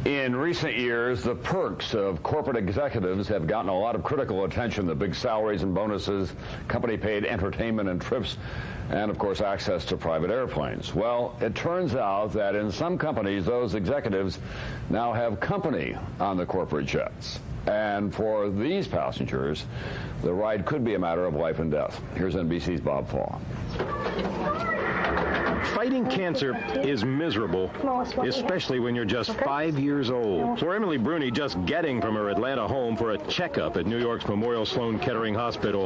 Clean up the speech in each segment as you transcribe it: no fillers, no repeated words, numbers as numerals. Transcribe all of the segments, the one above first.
In recent years, the perks of corporate executives have gotten a lot of critical attention. The big salaries and bonuses, company-paid entertainment and trips, and, of course, access to private airplanes. Well, it turns out that in some companies, those executives now have company on the corporate jets. And for these passengers, the ride could be a matter of life and death. Here's NBC's Bob Fall. Fighting cancer is miserable, especially when you're just 5 years old. For Emily Bruni, just getting from her Atlanta home for a checkup at New York's Memorial Sloan Kettering Hospital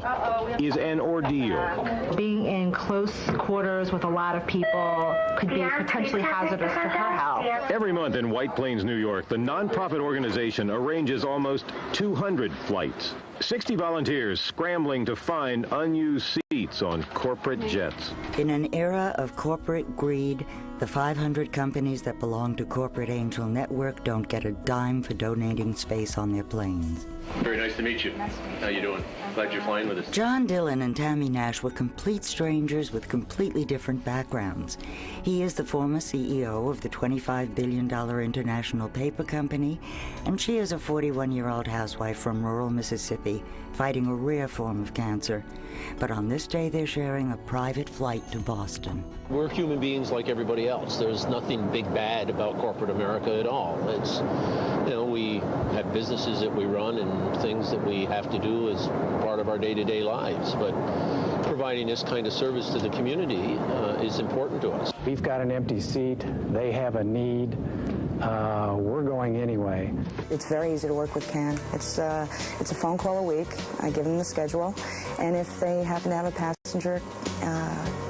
is an ordeal. Being in close quarters with a lot of people could be potentially hazardous for her health. Every month in White Plains, New York, the nonprofit organization arranges almost 200 flights. 60 volunteers scrambling to find unused seats on corporate jets. In an era of corporate greed, the 500 companies that belong to Corporate Angel Network don't get a dime for donating space on their planes. Very nice to meet you. How you doing? Glad you're flying with us. John Dillon and Tammy Nash were complete strangers with completely different backgrounds. He is the former CEO of the $25 billion international paper company, and she is a 41-year-old housewife from rural Mississippi fighting a rare form of cancer. But on this day, they're sharing a private flight to Boston. We're human beings like everybody else. There's nothing big bad about corporate America at all. It's, we have businesses that we run and things that we have to do as part of our day-to-day lives. But providing this kind of service to the community is important to us. We've got an empty seat. They have a need. We're going anyway. It's very easy to work with Can. It's a phone call a week. I give them the schedule, and if they happen to have a passenger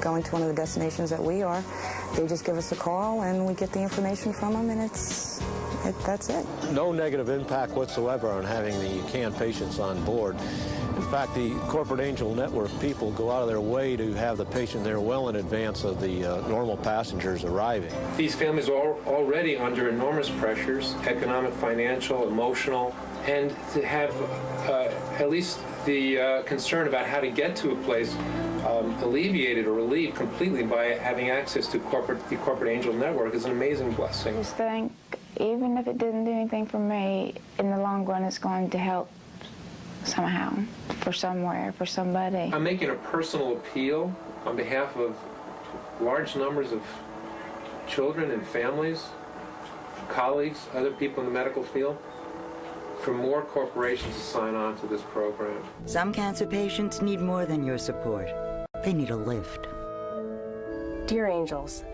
going to one of the destinations that we are, they just give us a call, and we get the information from them, and that's it. No negative impact whatsoever on having the CAN patients on board. In fact, the Corporate Angel Network people go out of their way to have the patient there well in advance of the normal passengers arriving. These families are already under enormous pressures, economic, financial, emotional, and to have at least the concern about how to get to a place alleviated or relieved completely by having access to the Corporate Angel Network is an amazing blessing. I just think even if it didn't do anything for me, in the long run it's going to help somehow, for somewhere, for somebody. I'm making a personal appeal on behalf of large numbers of children and families, colleagues, other people in the medical field, for more corporations to sign on to this program. Some cancer patients need more than your support. They need a lift. Dear Angels,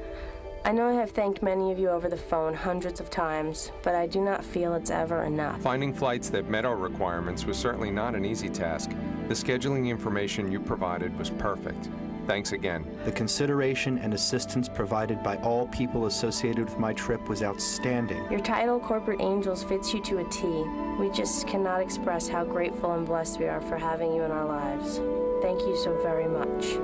I know I have thanked many of you over the phone hundreds of times, but I do not feel it's ever enough. Finding flights that met our requirements was certainly not an easy task. The scheduling information you provided was perfect. Thanks again. The consideration and assistance provided by all people associated with my trip was outstanding. Your title, Corporate Angels, fits you to a T. We just cannot express how grateful and blessed we are for having you in our lives. Thank you so very much.